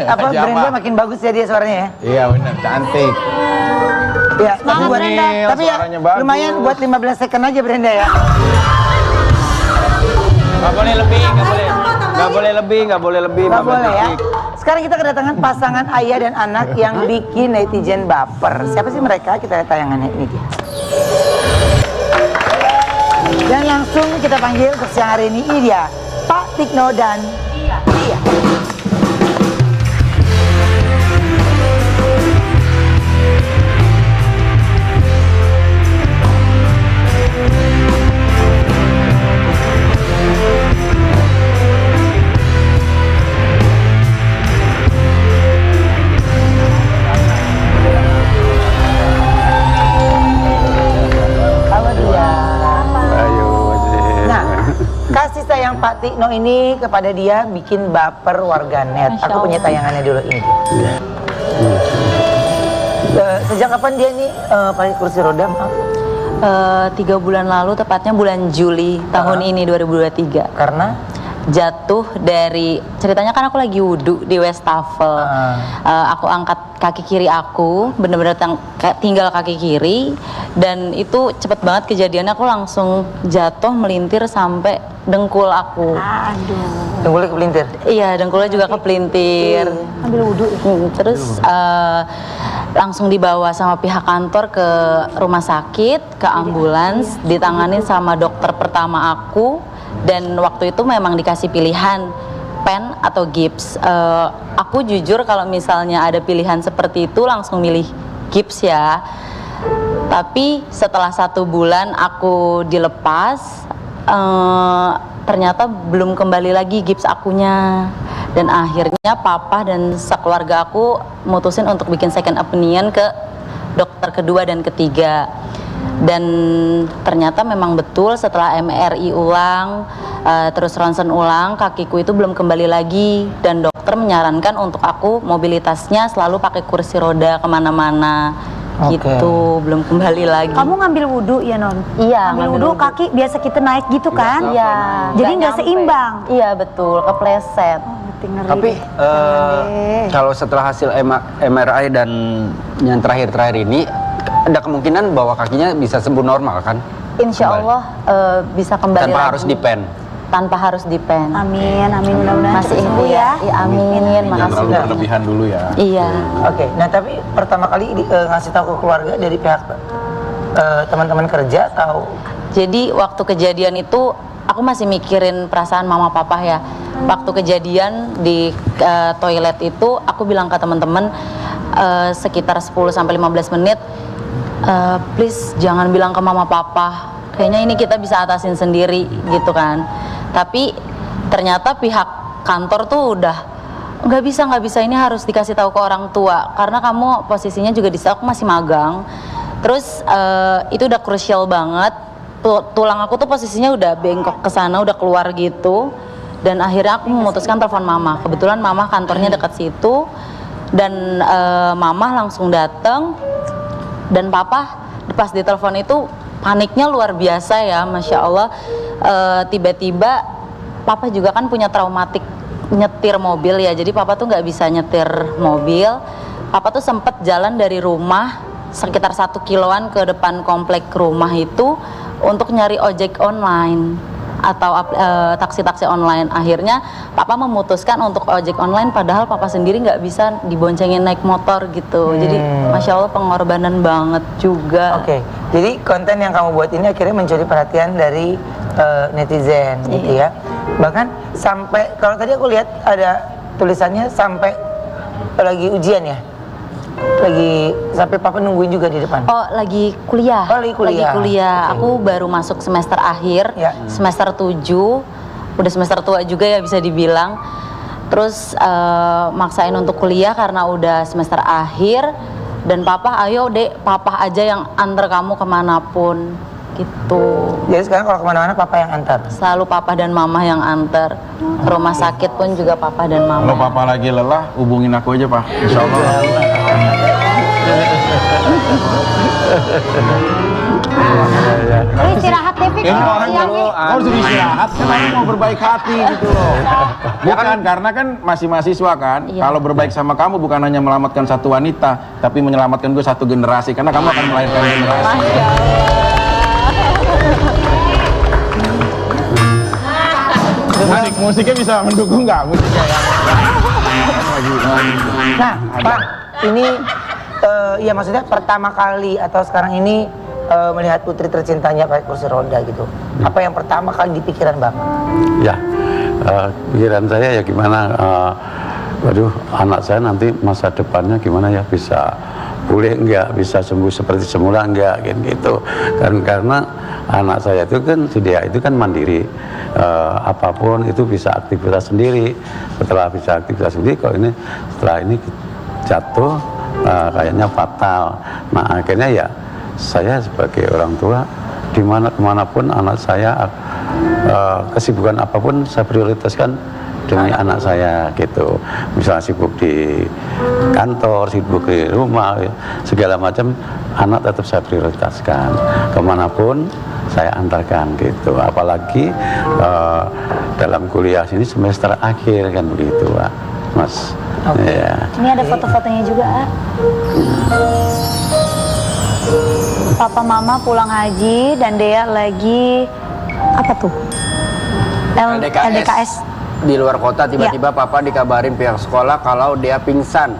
Brenda makin bagus ya dia suaranya ya. Iya benar, cantik. Ya, tapi ya lumayan buat 15 second aja Brenda ya. Gak boleh lebih, gak boleh lebih. Gak boleh ya. Sekarang kita kedatangan pasangan ayah dan anak yang bikin netizen baper. Siapa sih mereka? Kita lihat tayangannya ini dia. Dan langsung kita panggil untuk siang hari ini dia Pak Tikno dan Iya. Kasih sayang Pak Tikno ini kepada dia bikin baper warganet. Aku punya tayangannya dulu ini. Sejak kapan dia nih pakai kursi roda? 3 bulan lalu, tepatnya bulan Juli tahun ini 2023. Karena? Jatuh dari, ceritanya kan aku lagi wudhu di wastafel. Aku angkat kaki kiri aku, bener-bener tinggal kaki kiri. Dan itu cepet banget kejadiannya, aku langsung jatuh melintir sampai dengkul aku. Aduh. Dengkulnya kepelintir? Iya, dengkulnya juga kepelintir. Ambil wudhu. Terus langsung dibawa sama pihak kantor ke rumah sakit, ke ambulans, ditanganin sama dokter pertama aku. Dan waktu itu memang dikasih pilihan pen atau gips. Aku jujur kalau misalnya ada pilihan seperti itu langsung milih gips ya. Tapi setelah 1 bulan aku dilepas, ternyata belum kembali lagi gips akunya. Dan akhirnya papa dan sekeluarga aku mutusin untuk bikin second opinion ke dokter kedua dan ketiga. Dan ternyata memang betul setelah MRI ulang, terus ronsen ulang, kakiku itu belum kembali lagi. Dan dokter menyarankan untuk aku mobilitasnya selalu pakai kursi roda kemana-mana. Gitu, belum kembali lagi. Kamu ngambil wudhu ya Non? Iya, ngambil wudhu, kaki biasa kita naik gitu kan? Iya. Jadi nggak seimbang? Iya betul, kepleset. Tapi kalau setelah hasil MRI dan yang terakhir ini, ada kemungkinan bahwa kakinya bisa sembuh normal kan? Insya Allah bisa kembali tanpa lagi. harus dipen. Tanpa harus dipen. Amin, amin, mudah-mudahan masih sembuh ya. Iya, amin. Makasih. Jangan berlebihan dulu ya. Iya. Oke, nah tapi pertama kali ngasih tahu ke keluarga dari pihak teman-teman kerja atau? Jadi waktu kejadian itu aku masih mikirin perasaan mama papa ya. Waktu kejadian di toilet itu aku bilang ke teman-teman sekitar 10-15 menit, please jangan bilang ke mama papa. Kayaknya ini kita bisa atasin sendiri gitu kan. Tapi ternyata pihak kantor tuh udah nggak bisa, ini harus dikasih tahu ke orang tua karena kamu posisinya juga di aku masih magang. Terus itu udah krusial banget. Tulang aku tuh posisinya udah bengkok ke sana, udah keluar gitu. Dan akhirnya aku memutuskan telepon mama. Kebetulan mama kantornya dekat situ dan mama langsung datang. Dan papa pas ditelepon itu paniknya luar biasa ya, Masya Allah. Tiba-tiba papa juga kan punya traumatik nyetir mobil ya, jadi papa tuh nggak bisa nyetir mobil. Papa tuh sempet jalan dari rumah sekitar 1 kiloan ke depan komplek rumah itu untuk nyari ojek online atau taksi-taksi online. Akhirnya papa memutuskan untuk ojek online, padahal papa sendiri nggak bisa diboncengin naik motor gitu. Jadi Masya Allah pengorbanan banget juga. Oke, jadi konten yang kamu buat ini akhirnya mencuri perhatian dari netizen gitu ya. Bahkan sampai, kalau tadi aku lihat ada tulisannya sampai lagi ujian ya? Lagi sampai papa nungguin juga di depan. Oh, lagi kuliah. Oh, lagi kuliah. Okay. Aku baru masuk semester akhir, semester 7. Udah semester tua juga ya bisa dibilang. Terus maksain untuk kuliah karena udah semester akhir. Dan papa, ayo dek, papa aja yang antar kamu kemanapun gitu. Jadi sekarang kalau kemana-mana papa yang antar? Selalu papa dan mama yang antar. Ke rumah sakit pun juga papa dan mama. Kalau papa lagi lelah, hubungin aku aja Pak. Insya Allah. Istirahat deh, Fik. Kayaknya orang Siang, kalau Fik. harus istirahat kan orang mau berbaik hati gitu loh. Bukan karena kan masih mahasiswa kan. Iya. Kalau berbaik sama kamu bukan hanya menyelamatkan satu wanita, tapi menyelamatkan gue satu generasi karena kamu akan melahirkan generasi. Musiknya bisa mendukung nggak musiknya yang Nah, Pak, ini ya maksudnya pertama kali atau sekarang ini melihat putri tercintanya pakai kursi roda gitu. Apa yang pertama kali di pikiran Bapak? Ya, pikiran saya ya gimana, waduh anak saya nanti masa depannya gimana ya, bisa pulih enggak, bisa sembuh seperti semula enggak, gitu. Karena anak saya itu kan, dia itu kan mandiri, apapun itu bisa aktivitas sendiri. Setelah bisa aktivitas sendiri, kok ini setelah ini jatuh kayaknya fatal. Nah akhirnya ya saya sebagai orang tua kemanapun anak saya, kesibukan apapun saya prioritaskan demi anak saya gitu. Misalnya sibuk di kantor, sibuk di rumah, segala macam anak tetap saya prioritaskan. Kemanapun saya antarkan gitu. Apalagi dalam kuliah sini semester akhir kan begitu, Pak, Mas. Oke. Ya. Ini ada foto-fotonya juga, ah. Papa Mama pulang haji dan Dea lagi apa tuh? LDKS. Di luar kota tiba-tiba papa dikabarin pihak sekolah kalau dia pingsan.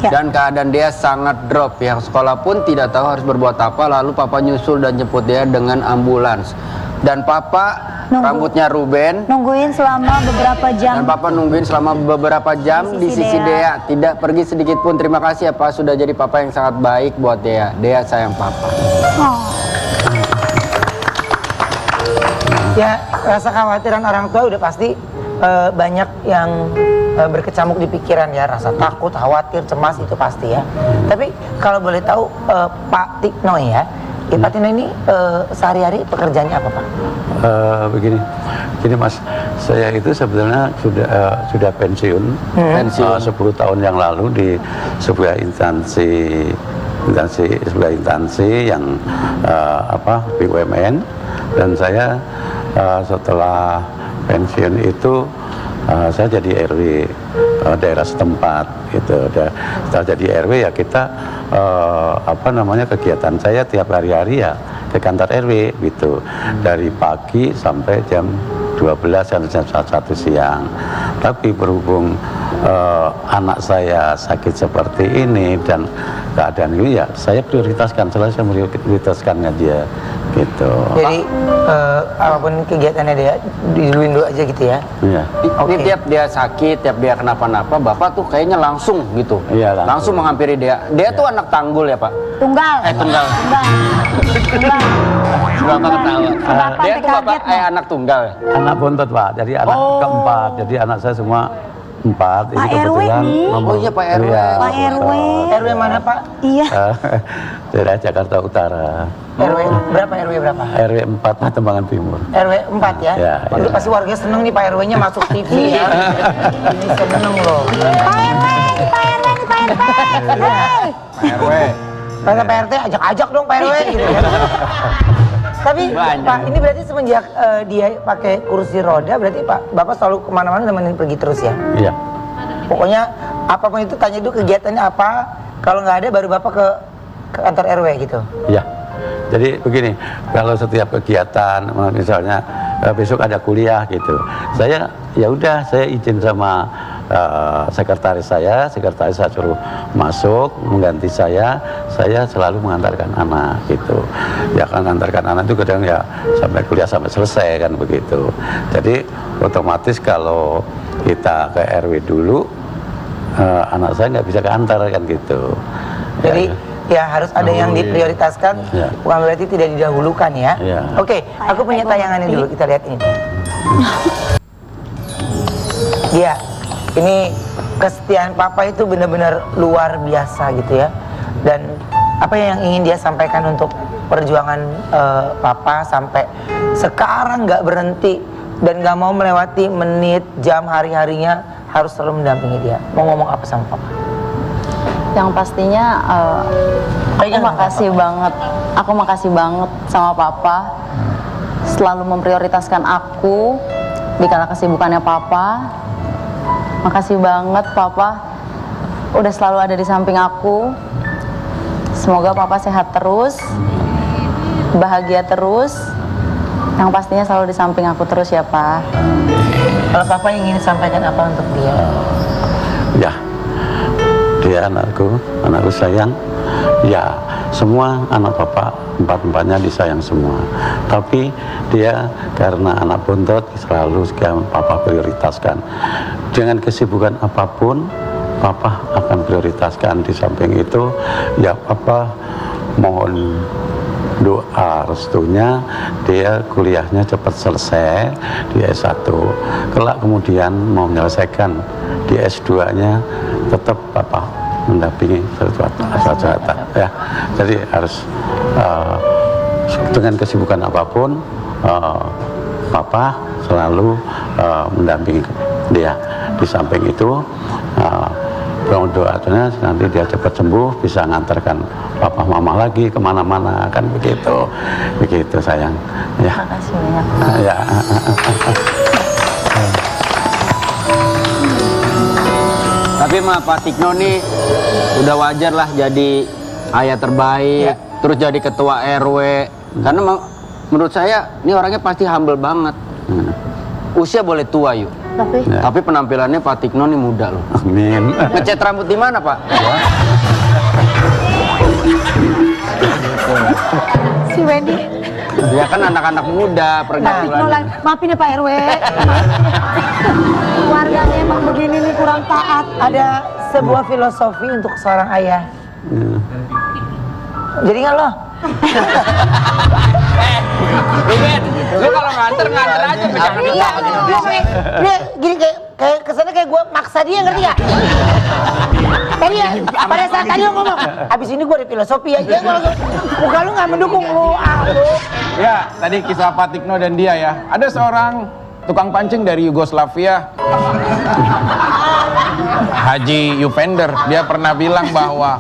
Ya. Dan keadaan dia sangat drop. Pihak sekolah pun tidak tahu harus berbuat apa. Lalu papa nyusul dan jemput dia dengan ambulans. Dan papa rambutnya Ruben. Nungguin selama beberapa jam. Dan papa nungguin selama beberapa jam di sisi Dea. Tidak pergi sedikit pun. Terima kasih ya Pak, sudah jadi papa yang sangat baik buat Dea. Dea sayang papa. Oh. Ya, rasa khawatiran orang tua udah pasti banyak yang berkecamuk di pikiran ya, rasa takut, khawatir, cemas itu pasti ya. Tapi kalau boleh tahu Pak Tikno ya, Pak Tikno ini sehari-hari pekerjaannya apa Pak? Begini Mas, saya itu sebenarnya sudah pensiun, 10 tahun yang lalu di sebuah instansi yang BUMN, dan saya setelah pensiun itu saya jadi RW daerah setempat gitu. Setelah jadi RW ya kita kegiatan saya tiap hari ya ke kantor RW gitu, dari pagi sampai jam 12 sampai jam 1 siang. Tapi berhubung anak saya sakit seperti ini dan keadaan ini, ya saya prioritaskan, selalu saya prioritaskannya dia gitu. Jadi apapun kegiatannya dia diduin dulu aja gitu ya? Iya. Ini tiap dia sakit, tiap dia kenapa-napa, bapak tuh kayaknya langsung gitu. Iya, langsung menghampiri dia. Dia tuh anak tanggul ya Pak? Tunggal. Tunggal. Bapak ketawa. Dia tuh bapak anak tunggal. Anak bontot Pak, jadi anak keempat, jadi anak saya semua 4. Pak RW nih. Oh iya Pak RW. Pak RW. RW mana Pak? Iya. Daerah Jakarta Utara. RW berapa? RW berapa? RW 4 Patembangan Timur. RW 4 ya? Ya, Waduh, ya. pasti warga seneng nih Pak RW-nya masuk TV ya. Ini seneng loh. Pak RW. RW. Kata Pak RT ajak-ajak dong Pak RW gitu kan. Tapi Pak, ini berarti semenjak dia pakai kursi roda, berarti Pak, Bapak selalu kemana-mana nemenin pergi terus ya? Iya. Pokoknya apapun itu tanya dulu kegiatannya apa, kalau nggak ada baru Bapak ke kantor RW gitu? Iya. Jadi begini, kalau setiap kegiatan, misalnya besok ada kuliah gitu, saya ya udah saya izin sama sekretaris saya suruh masuk mengganti saya selalu mengantarkan anak gitu. Ya kan, antarkan anak itu kadang ya sampai kuliah sampai selesai kan begitu. Jadi otomatis kalau kita ke RW dulu, anak saya nggak bisa keantar kan gitu. Jadi ya harus ada yang diprioritaskan, Ya. bukan berarti tidak didahulukan ya. Ya. Oke, aku punya tayangannya dulu, kita lihat ini. Iya, ini kesetiaan Papa itu benar-benar luar biasa gitu ya. Dan apa yang ingin dia sampaikan untuk perjuangan Papa sampai sekarang nggak berhenti dan nggak mau melewati menit, jam, hari-harinya harus selalu mendampingi dia. Mau ngomong apa sama Papa? Yang pastinya aku makasih banget sama papa selalu memprioritaskan aku di kala kesibukannya papa. Makasih banget papa udah selalu ada di samping aku. Semoga papa sehat terus, bahagia terus. Yang pastinya selalu di samping aku terus ya, Pak. Kalau papa ingin sampaikan apa untuk dia? Ya, dia anakku sayang. Ya, semua anak papa empat-empatnya disayang semua. Tapi dia karena anak bontot selalu papa prioritaskan. Dengan kesibukan apapun, papa akan prioritaskan. Di samping itu, ya papa mohon doa restunya dia kuliahnya cepat selesai di S1. Kelak kemudian mau menyelesaikan di S2-nya, tetap papa mendampingi sesuatu ya. Jadi harus dengan kesibukan apapun papa selalu mendampingi dia. Di samping itu doanya nanti dia cepat sembuh, bisa ngantarkan papa mama lagi kemana-mana, kan begitu sayang ya. Makasih banyak. Ya. Tapi mah Pak Tikno nih udah wajar lah jadi ayah terbaik, terus jadi ketua RW. Karena menurut saya ini orangnya pasti humble banget. Usia boleh tua yuk, tapi penampilannya Pak Tikno nih muda loh. Amin. Ngecat rambut di mana Pak? Si Wendy. Ya kan anak-anak muda pergaulan. Maafin ya Pak RW. Keluarganya emang begini nih, kurang taat. Ada sebuah filosofi untuk seorang ayah. Jadi nggak lo? Lu kalau nganter aja jangan Dia gini kayak kesannya kayak gue maksa dia, ngerti gak? Tadi ya, pada saat tadi lo ngomong, abis ini gue ada filosofi ya. Muka lu nggak mendukung lu. Ya, tadi kisah Pak Tikno dan dia ya. Ada seorang tukang pancing dari Yugoslavia, Haji Yupender. Dia pernah bilang bahwa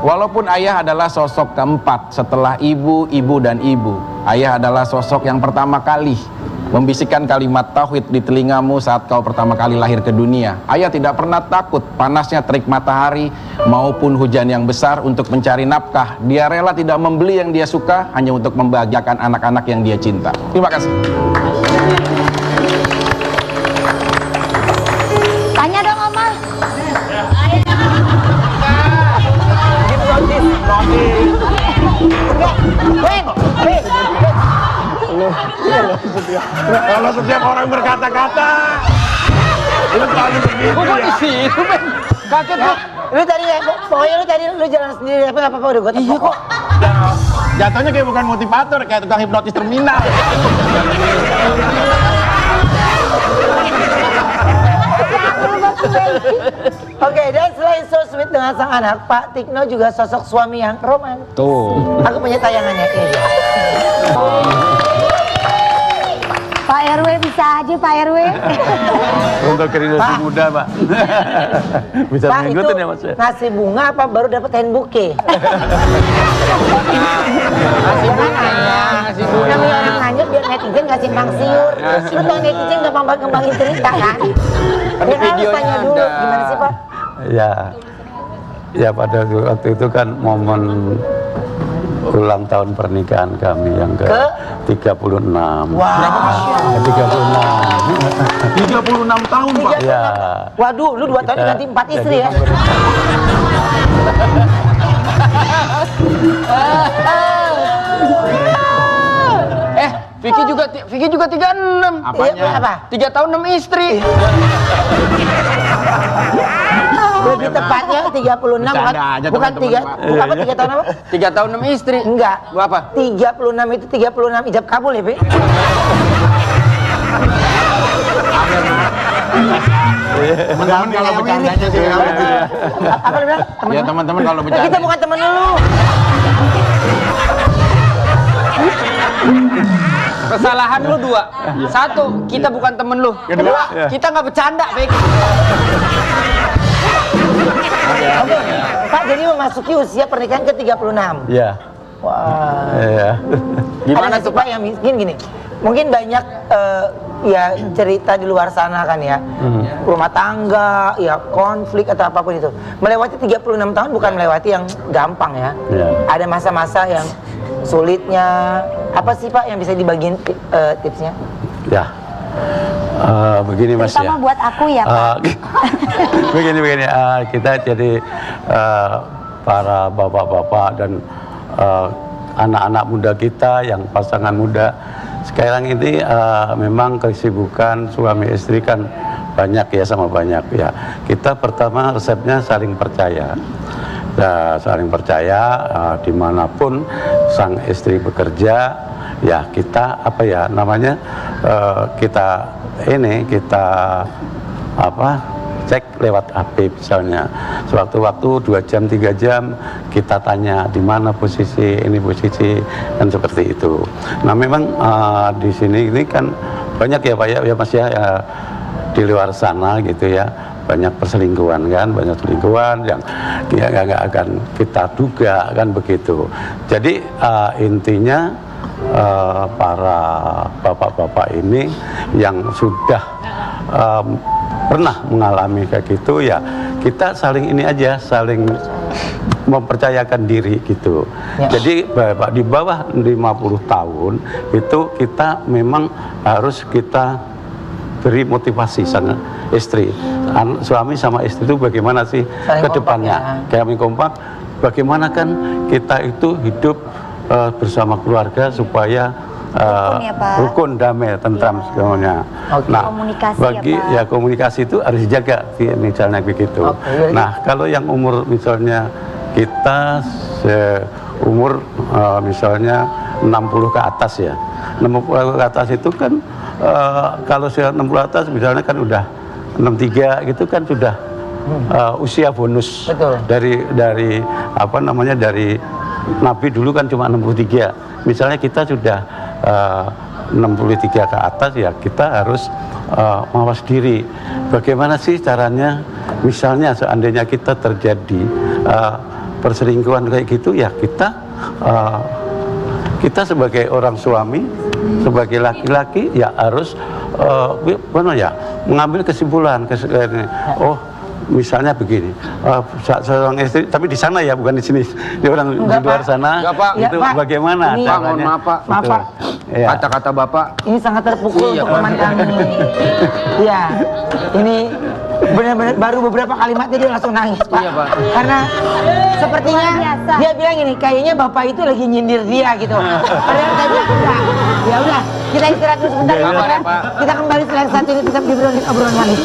walaupun ayah adalah sosok keempat setelah ibu, ibu, dan ibu, ayah adalah sosok yang pertama kali membisikkan kalimat tauhid di telingamu saat kau pertama kali lahir ke dunia. Ayah tidak pernah takut panasnya terik matahari maupun hujan yang besar untuk mencari nafkah. Dia rela tidak membeli yang dia suka hanya untuk membahagiakan anak-anak yang dia cinta. Terima kasih. Tanya dong Oma. Kalau setiap orang berkata-kata itu selalu begitu Kok di situ, Ben? Kaget kok. Lu tadi ya, pokoknya lu tadi lu jalan sendiri, tapi nggak apa-apa udah gue tepok. Iya kok. Jatuhnya kayak bukan motivator, kayak tukang hipnotis terminal. Oke, dan selain so sweet dengan sang anak, Pak Tikno juga sosok suami yang romantis. Tuh. Aku punya tayangannya ini. Pak RW bisa aja Pak RW. Untuk generasi muda, Pak. Bisa Pak, itu ngikutin ya Mas ya. ngasih bunga apa baru dapat hand bouquet? Ngasih bunga ya, ngasih bunga. Namanya orang nanya biar netizen nggak simpang siur. Lu tau netizen nggak ngembangin cerita kan? Tapi Dia harus videonya tanya dulu, ada. gimana sih Pak? Ya pada waktu itu kan momen ulang tahun pernikahan kami yang ke 36. Wah. 36 tahun, Pak. Ya. Waduh, lu 2 tahun ganti 4 istri ya? Vicky juga 36. Apanya? Apa? 3 tahun 6 istri. Lebih tepatnya 36 Bercanda aja, bukan teman-teman, 3 Pak. bukan apa 3 tahun apa? 3 tahun 6 istri. Enggak. Gua apa? 36 itu 36 ijab kabul ya, Pi? Teman-teman kalau bercandanya sih. Apa lu bilang? Temen Ya lu? teman-teman kalau Nah, bercanda. kita bukan temen lu. Kesalahan lu 2. 1, kita bukan temen lu. Kedua, kita nggak bercanda, Vicky. Oke, Pak jadi memasuki usia pernikahan ke 36. Ya. Wah. Iya. Gimana tuh Pak yang mungkin gini? Mungkin banyak ya cerita di luar sana kan ya. Rumah tangga, ya konflik atau apapun itu. Melewati 36 tahun bukan melewati yang gampang ya. Iya. Ada masa-masa yang sulitnya. Apa sih Pak yang bisa dibagiin tipsnya? Ya. Begini Mas ya. Terutama buat aku ya Pak. Begini kita jadi para bapak-bapak dan anak-anak muda kita yang pasangan muda sekarang ini memang kesibukan suami istri kan banyak ya, sama banyak ya. Kita pertama resepnya saling percaya. Nah, saling percaya dimanapun sang istri bekerja, ya kita apa ya namanya kita cek lewat HP misalnya, sewaktu-waktu 2 jam 3 jam kita tanya di mana posisi ini posisi, dan seperti itu. Nah memang di sini ini kan banyak ya Pak ya Mas ya, di luar sana gitu ya, banyak perselingkuhan kan, banyak selingkuhan yang ya nggak akan kita duga kan begitu. Jadi intinya para bapak-bapak ini yang sudah pernah mengalami kayak gitu ya, kita saling ini aja, saling mempercayakan diri gitu. Ya. Jadi Bapak di bawah 50 tahun itu kita memang harus kita beri motivasi sang istri. Suami sama istri itu bagaimana sih Saling ke depannya? kompak, ya. Kami kompak, bagaimana kan kita itu hidup bersama keluarga supaya Rukun ya, Pak. rukun, damai, tentram semuanya. Oke. Nah, Komunikasi bagi ya, Pak. ya komunikasi itu harus dijaga, misalnya begitu. Oke. Nah, kalau yang umur misalnya kita umur misalnya 60 ke atas ya, 60 ke atas itu kan kalau sudah 60 atas misalnya kan udah 63 gitu kan sudah usia bonus. Betul. dari apa namanya, dari Nabi dulu kan cuma 63. Misalnya kita sudah 63 ke atas ya, kita harus mawas diri. Bagaimana sih caranya? Misalnya seandainya kita terjadi perselingkuhan kayak gitu ya, kita sebagai orang suami, sebagai laki-laki ya harus mengambil kesimpulan. Oh, misalnya begini, seorang istri, tapi di sana ya, bukan di sini, di orang Enggak, di luar Pak. sana, Enggak, Pak. itu Ya, Pak. bagaimana Ini- Pak, mohon caranya? maaf Pak. Maaf, Pak. Iya. Kata-kata Bapak Ini sangat terpukul Iya, untuk teman kami. Iya, ini benar-benar baru beberapa kalimat dia langsung nangis Pak. Iya, Pak. Karena sepertinya Luar biasa. dia bilang gini, kayaknya bapak itu lagi nyindir dia gitu. Padahal saya bilang enggak. Ya udah, kita istirahat dulu sebentar. Iya, iya, Pak. Pak. Kita kembali setelah satu ini tetap di obrolan manis.